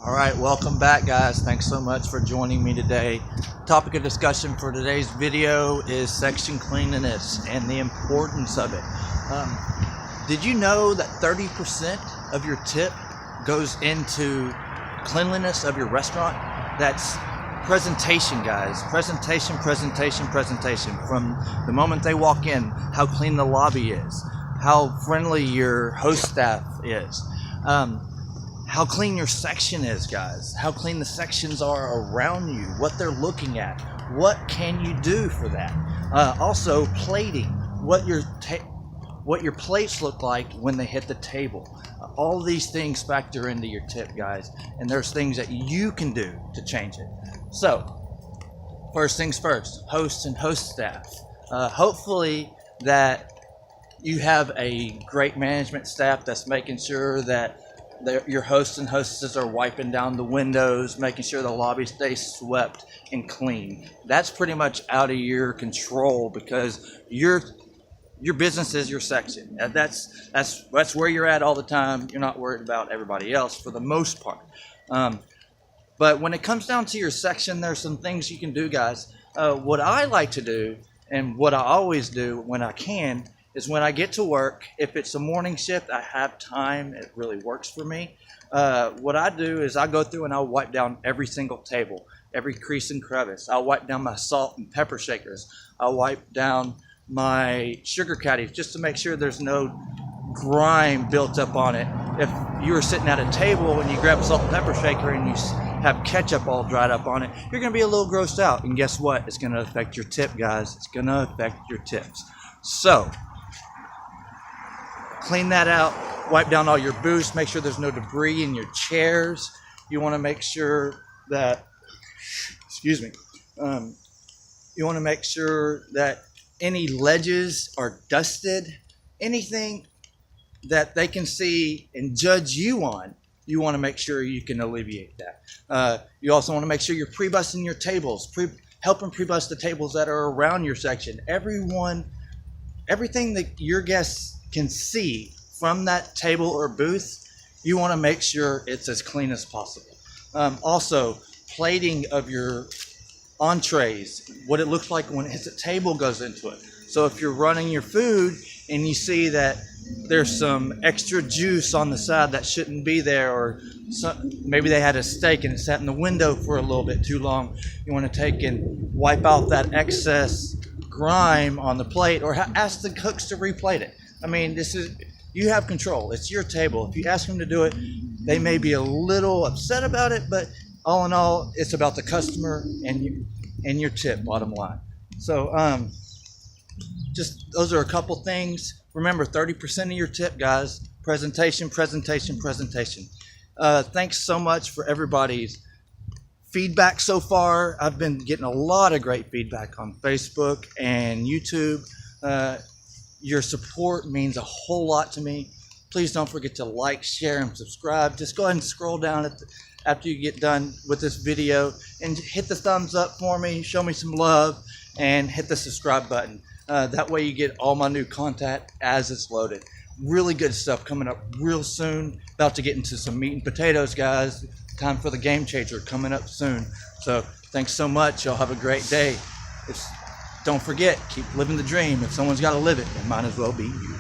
All right, welcome back, guys. Thanks so much for joining me today. Topic of discussion for today's video is section cleanliness and the importance of it. Did you know that 30% of your tip goes into cleanliness of your restaurant? That's presentation, guys. Presentation. From the moment they walk in, how clean the lobby is, how friendly your host staff is, how clean your section is, guys, how clean the sections are around you, what they're looking at, what can you do for that. Also plating, what your plates look like when they hit the table. All these things factor into your tip, guys, and there's things that you can do to change it. So first things first, hosts and host staff. Hopefully that you have a great management staff that's making sure that your hosts and hostesses are wiping down the windows, making sure the lobby stays swept and clean. That's pretty much out of your control because your business is your section. That's where you're at all the time. You're not worried about everybody else for the most part. But when it comes down to your section, there's some things you can do, guys. What I like to do, and what I always do when I can, is when I get to work, if it's a morning shift, I have time, it really works for me. What I do is I go through and I'll wipe down every single table, every crease and crevice. I'll wipe down my salt and pepper shakers. I'll wipe down my sugar caddies just to make sure there's no grime built up on it. If you were sitting at a table and you grab a salt and pepper shaker and you have ketchup all dried up on it, you're gonna be a little grossed out. And guess what? It's gonna affect your tip, guys. It's gonna affect your tips. So, clean that out, wipe down all your booths, make sure there's no debris in your chairs. You want to make sure that, you want to make sure that any ledges are dusted, anything that they can see and judge you on, you want to make sure you can alleviate that. You also want to make sure you're pre-busting your tables, helping pre-bust the tables that are around your section. Everything that your guests can see from that table or booth, you want to make sure it's as clean as possible. Also, plating of your entrees, what it looks like when it's a table goes into it. So if you're running your food and you see that there's some extra juice on the side that shouldn't be there, or maybe they had a steak and it sat in the window for a little bit too long, you want to take and wipe out that excess grime on the plate, or ask the cooks to replate it. I mean, you have control. It's your table. If you ask them to do it, they may be a little upset about it, but all in all, it's about the customer and your tip, bottom line. So just those are a couple things. Remember, 30% of your tip, guys, presentation. Thanks so much for everybody's feedback so far. I've been getting a lot of great feedback on Facebook and YouTube. Your support means a whole lot to me. Please don't forget to like, share, and subscribe. Just go ahead and scroll down after you get done with this video and hit the thumbs up for me, show me some love, and hit the subscribe button. That way you get all my new content as it's loaded. Really good stuff coming up real soon. About to get into some meat and potatoes, guys. Time for the game changer coming up soon. So thanks so much. Y'all have a great day. Don't forget, keep living the dream. If someone's got to live it, it might as well be you.